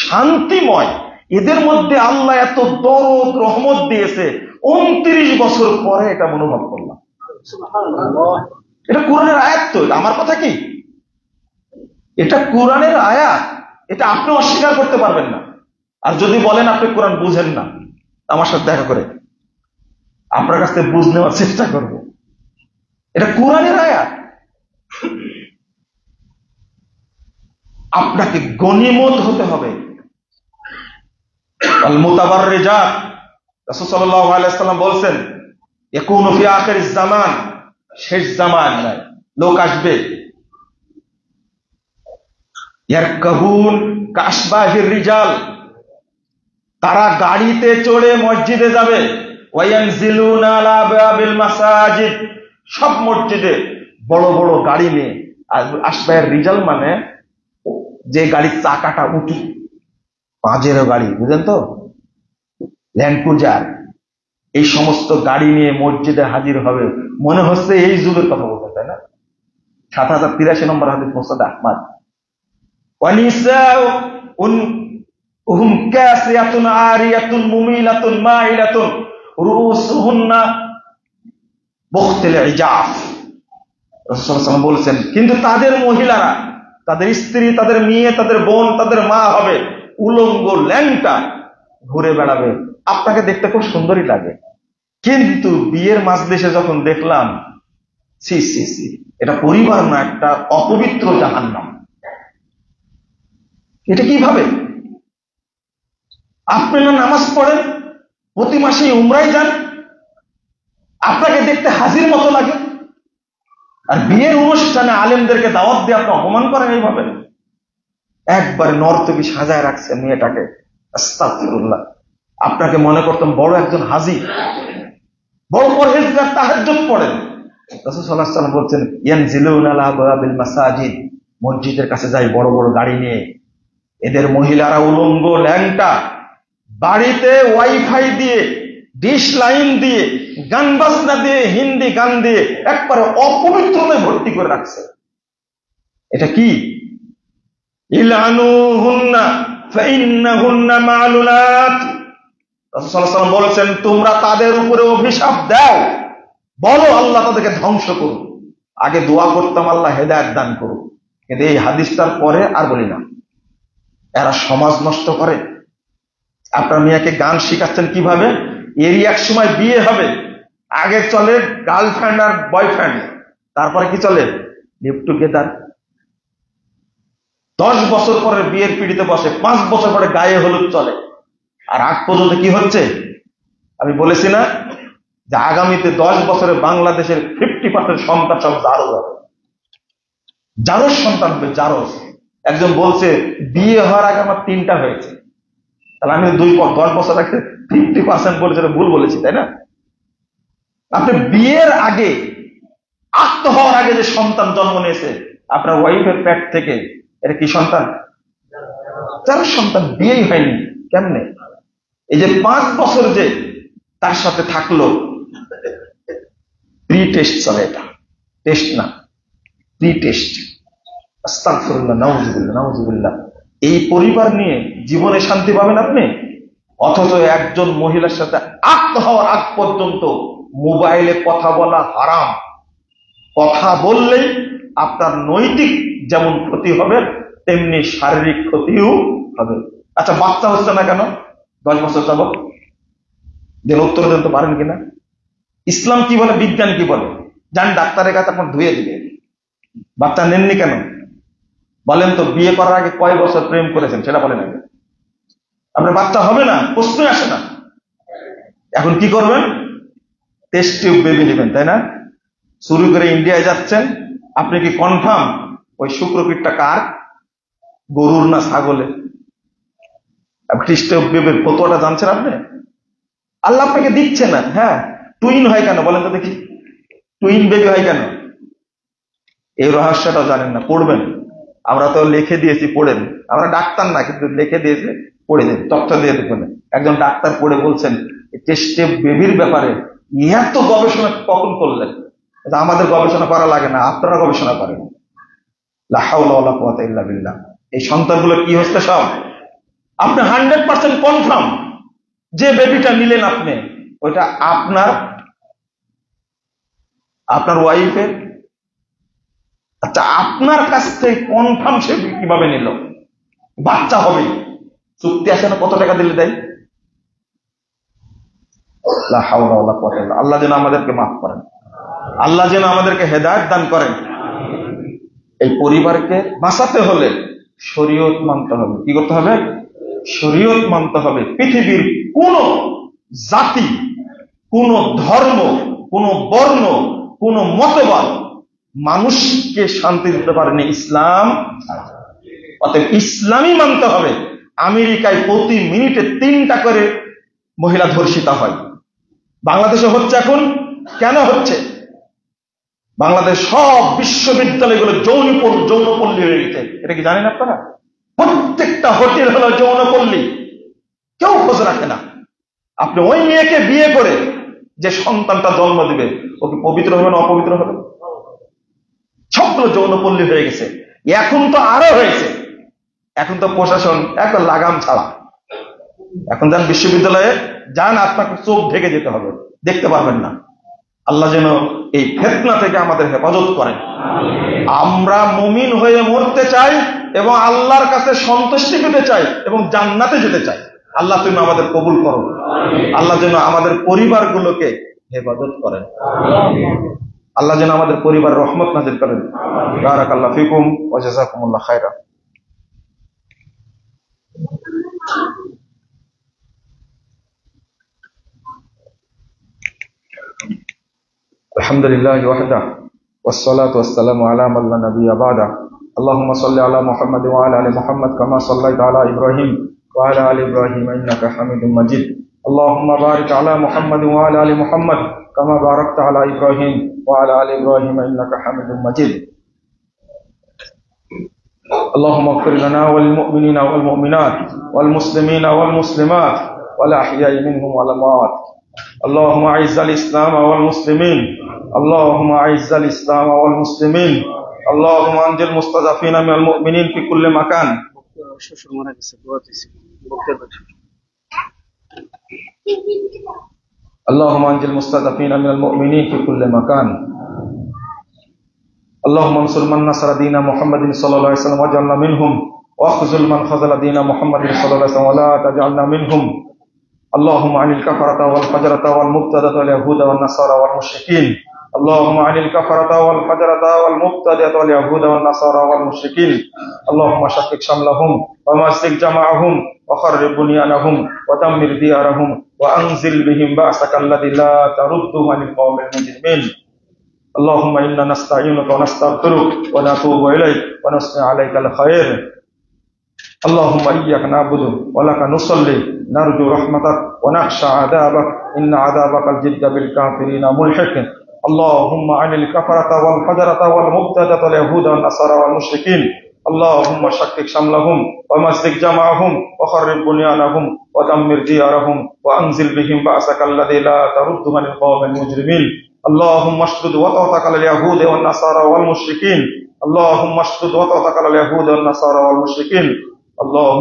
শান্তিময়, এদের মধ্যে আল্লাহ এত দরদ রহমত দিয়েছে, 29 বছর পরে এটা অনুভব করলাম। এটা কুরআনের আয়াত তো, আমার কথা কি? এটা কুরআনের আয়াত, এটা আপনি অস্বীকার করতে পারবেন না। আর যদি বলেন আপনি কোরআন বুঝেন না, আমার সাথে দেখা করে আপনার কাছ থেকে বুঝ নেওয়ার চেষ্টা করব। এটা কুরআনের আয়াত। আপনাকে গনিমত হতে হবে। আল মুতাবাররিজাত, রাসূল সাল্লাল্লাহু আলাইহি ওয়াসাল্লাম বলেন, ইয়াকুনু ফি আখিরিজ জামান, শেষ জামান লোক আসবে, ইয়ারকাবুন কাশবাহির রিজাল, তারা গাড়িতে চড়ে মসজিদে যাবে, ওয়ায়ানজিলুনা আলা বাবিল মাসাজিদ, সব মসজিদে বড় বড় গাড়ি নিয়ে। আর আশবাহির রিজাল মানে যে গাড়ির চাকাটা উঁচু, পাঁচেরও গাড়ি, বুঝেন তো, ল্যান্ড ক্রুজার, এই সমস্ত গাড়ি নিয়ে মসজিদে হাজির হবে। মনে হচ্ছে এই যুগের কথা বলতে, তাই না? 7083 নম্বর হাদিস মুসনাদ আহমদ। ওয়ানিসাউহুম কাসিয়াতুন আরিয়াতুন মুমিলাতুন মাইলাতুন রুউসুহুন্না বুখতিল ইজাফ। রাসূল সাল্লাল্লাহু আলাইহি ওয়াসাল্লাম বলেছেন, কিন্তু তাদের মহিলারা, তাদের স্ত্রী, তাদের মেয়ে, তাদের বোন, তাদের মা হবে উলঙ্গ, ল্যাংটা, ঘুরে বেড়াবে। আপনাকে দেখতে খুব সুন্দরই লাগে, কিন্তু বিয়ের মাজলিসে যখন দেখলাম, সি সি সি, এটা পরিবার না, একটা অপবিত্র জাহান্নাম। এটা কিভাবে? আপনি না নামাজ পড়েন, প্রতি মাসে উমরায় যান, আপনাকে দেখতে হাজির মতো লাগে, আর বিয়ের অনুষ্ঠানে আলেমদেরকে দাওয়াত দিয়ে আপনি অপমান করেন এইভাবে। একবারে নর্তকী সাজায় রাখছে মেয়েটাকে, আস্তাগফিরুল্লাহ। আপনাকে মনে করতাম বড় একজন হাজী, বড় পরহেজগার, তাহাজ্জুদ পড়েন। রাসূল সাল্লাল্লাহু আলাইহি ওয়াসাল্লাম বলছেন, ইয়ানজিলুনা আলা বাবিল মাসাজিদ, মসজিদের কাছে যায় বড় বড় গাড়ি নিয়ে। এদের মহিলারা উলঙ্গ, ল্যাংটা, বাড়িতে ওয়াইফাই দিয়ে, ডিশ লাইন দিয়ে, গান বাজনা দিয়ে, হিন্দি গান দিয়ে একবারে অপবিত্রতায় ভর্তি করে রাখছে। এটা কি? ইলানুহুন্না ফাইন্নাহুন্না মালুনাত। রাসূল সাল্লাল্লাহু আলাইহি ওয়াসাল্লাম বলেছেন, তোমরা তাদের উপরে অভিশাপ দাও, বলো আল্লাহ তাদেরকে ধ্বংস করুন। আগে দোয়া করতাম আল্লাহ হেদায়েত দান করুন, কিন্তু এই হাদিসটার পরে আর বলি না। এরা সমাজ নষ্ট করে। আপনার মেয়েকে গান শিখাচ্ছেন কিভাবে? এরই এক সময় বিয়ে হবে, আগে চলে গার্লফ্রেন্ড আর বয়ফ্রেন্ড, তারপরে কি চলে? Live together. 10 বছর পরে বিয়ের পিড়িতে বসে, 5 বছর পরে গায়ে হলুদ চলে। আর আগ পর্যন্ত কি হচ্ছে? আমি বলেছি না যে আগামীতে 10 বছরে বাংলাদেশের 50% সন্তান সব জারজ হবে, জারজ সন্তান হবে, জারজ। একজন বলছে বিয়ে হওয়ার আগে আমার 3টা হয়েছে, তাহলে আমি 10 বছর আগে 50% বলেছে, ভুল বলেছি, তাই না? আপনি বিয়ের আগে, আত্ম হওয়ার আগে যে সন্তান জন্ম নিয়েছে আপনার ওয়াইফের পেট থেকে, এটা কি সন্তান? যার সন্তান, বিয়েই হয়নি, কেমনে? এই যে 5 বছর যে তার সাথে থাকলো, প্রি টেস্ট চলে, এটা টেস্ট না, প্রি টেস্ট। আস্তাগফিরুল্লাহ, নাউযুবিল্লাহ, নাউযুবিল্লাহ। এই পরিবার নিয়ে জীবনে শান্তি পাবেন আপনি? অথচ একজন মহিলার সাথে আত্ম হওয়ার আগ পর্যন্ত মোবাইলে কথা বলা হারাম। কথা বললেই আপনার নৈতিক যেমন ক্ষতি হবে, তেমনি শারীরিক ক্ষতিও হবে। আচ্ছা, বাচ্চা হচ্ছে না কেন 10 বছর যাব? যে উত্তর দিতে পারেন কিনা? ইসলাম কি বলে, বিজ্ঞান কি বলে? যান ডাক্তারের কাছে আপনার ধুয়ে দিবে। বাচ্চা নেননি কেন বলেন তো? বিয়ে করার আগে কয় বছর প্রেম করেছেন সেটা বলেন আগে। আপনার বাচ্চা হবে না, প্রশ্নই আসে না। এখন কি করবেন? টেস্ট টিউব বেবি নেবেন, তাই না? শুরু করে ইন্ডিয়ায় যাচ্ছেন, আপনি কি কনফার্ম ওই শুক্রপিটটা কার, গরুর না ছাগলের? টেস্ট টিউব বেবির ফটোটা জানছেন আপনি? আল্লাহ আপনাকে দিচ্ছে না। হ্যাঁ, টুইন হয় কেন বলেন তো দেখি? টুইন বেবি হয় কেন? এই রহস্যটা জানেন না, পড়বেন। আমরা তো লিখে দিয়েছি, পড়েন। আমরা ডাক্তার না, কিন্তু লিখে দিয়েছে, পড়ে দেন, তথ্য দিয়ে দেবেন। একজন ডাক্তার পড়ে বলছেন টেস্টে বেবির ব্যাপারে এত গবেষণা কখন করলেন? আমাদের গবেষণা করা লাগে না, আপনারা গবেষণা করেন। লা হাওলা ওয়ালা কুওয়াতা ইল্লা বিল্লাহ। এই সন্তানগুলো কি হচ্ছে সব আপনি 100% কনফার্ম যে বেবিটা নিলেন আপনি, ওইটা আপনার ওয়াইফের। আচ্ছা, আপনার কাছ থেকে কনফার্ম সে কিভাবে নিল? বাচ্চা হবে, চুক্তি আছে না, কত টাকা দিলে দেয়? লা হাওলা ওয়ালা কুওয়াতা ইল্লা বিল্লাহ। আল্লাহ যেন আমাদেরকে মাফ করেন, আল্লাহ যেন আমাদেরকে হেদায়েত দান করেন। এই পরিবারকে বাঁচাতে হলে শরীয়ত মানতে হবে। কি করতে হবে? শরীয়ত মানতে হবে। পৃথিবীর কোন জাতি, কোন ধর্ম, কোন বর্ণ, কোন মতবাদ মানুষকে শান্তি দিতে পারেনি ইসলাম। অতএব ইসলামই মানতে হবে। আমেরিকায় প্রতি মিনিটে 3টা করে মহিলা ধর্ষিতা হয়। বাংলাদেশে হচ্ছে এখন। কেন হচ্ছে? বাংলাদেশ সব বিশ্ববিদ্যালয়গুলো যৌনপল্লী হয়ে গেছে। এটা কি জানেন আপনারা? প্রত্যেকটা হোটেল হলো যৌনপল্লী। কেউ খোঁজ রাখে না। আপনি ওই মেয়েকে বিয়ে করে যে সন্তানটা জন্ম দিবে, ও কি পবিত্র হবে না অপবিত্র হবে? সবগুলো যৌনপল্লী হয়ে গেছে। এখন তো আরো হয়েছে। এখন তো প্রশাসন একদম লাগাম ছাড়া। এখন যান বিশ্ববিদ্যালয়ে যান, আপনাকে চোখ ঢেকে যেতে হবে, দেখতে পারবেন না। আল্লাহ যেন এই ফিতনা থেকে আমাদের হেফাজত করেন। আমরা মুমিন হয়ে মরতে চাই এবং আল্লাহর কাছে সন্তুষ্টি পেতে চাই এবং জান্নাতে যেতে চাই। আল্লাহ তুমি আমাদের কবুল করো। আল্লাহ যেন আমাদের পরিবারগুলোকে হেফাজত করেন। আল্লাহ যেন আমাদের পরিবার রহমত নাজিল করেন। বারাকাল্লাহু ফিকুম ওয়া জাযাকুমুল্লাহু খায়রা। আলহামদুলিল্লাহি ওয়াহদা ওয়াসসালাতু ওয়াসসালামু আলা মান লা নাবিয়্যা বা'দা। আল্লাহুম্মা সাল্লি আলা মুহাম্মাদ ওয়া আলা আলি মুহাম্মাদ কামা সাল্লাইতা আলা ইব্রাহিম ওয়া আলা আলি ইব্রাহিম ইন্নাকা হামিদুম মাজিদ। আল্লাহুম্মা বারিক আলা মুহাম্মাদ ওয়া আলা আলি মুহাম্মাদ কামা বারাকতা আলা ইব্রাহিম ওয়া আলা আলি ইব্রাহিম ইন্নাকা হামিদুম মাজিদ। اللهم اغفر لنا وللمؤمنين والمؤمنات والمسلمين والمسلمات والأحياء منهم والأموات. اللهم أعز الإسلام والمسلمين. اللهم أعز الإسلام والمسلمين. اللهم أنجِ المستضعفين من المؤمنين في كل مكان. اللهم أنجِ المستضعفين من المؤمنين في كل مكان. اللهم انصر من نصر دين محمد صلى الله عليه وسلم واجعلنا منهم واخذل من خذل دين محمد صلى الله عليه وسلم ولا تجعلنا منهم. اللهم عن الكفرة والفجرة والمبتدة واليهود والنصارى والمشركين. اللهم عن الكفرة والفجرة والمبتدة واليهود والنصارى والمشركين. اللهم شقق شملهم ومزق جمعهم وخرب بنيانهم ودمر ديارهم وأنزل بهم بأسك الذي لا ترد عن القوم المجرمين. اللهم إنا نستعينك ونستغفرك ونتوب إليك ونثني عليك الخير. اللهم إياك نعبد ولك نصلي نرجو رحمتك ونخشى عذابك إن عذابك الجد بالكافرين ملحق. اللهم عن الكفرة والفجرة والمبتدة واليهود والنصارى والمشركين. اللهم شقق شملهم ومزق جمعهم وخرب بنيانهم ودمر ديارهم وأنزل بهم بأسك الذي لا ترد عن القوم المجرمين. اللهم اشدد وطأتك على اليهود والنصارى والمشركين. اللهم اشدد وطأتك على اليهود والنصارى والمشركين. اللهم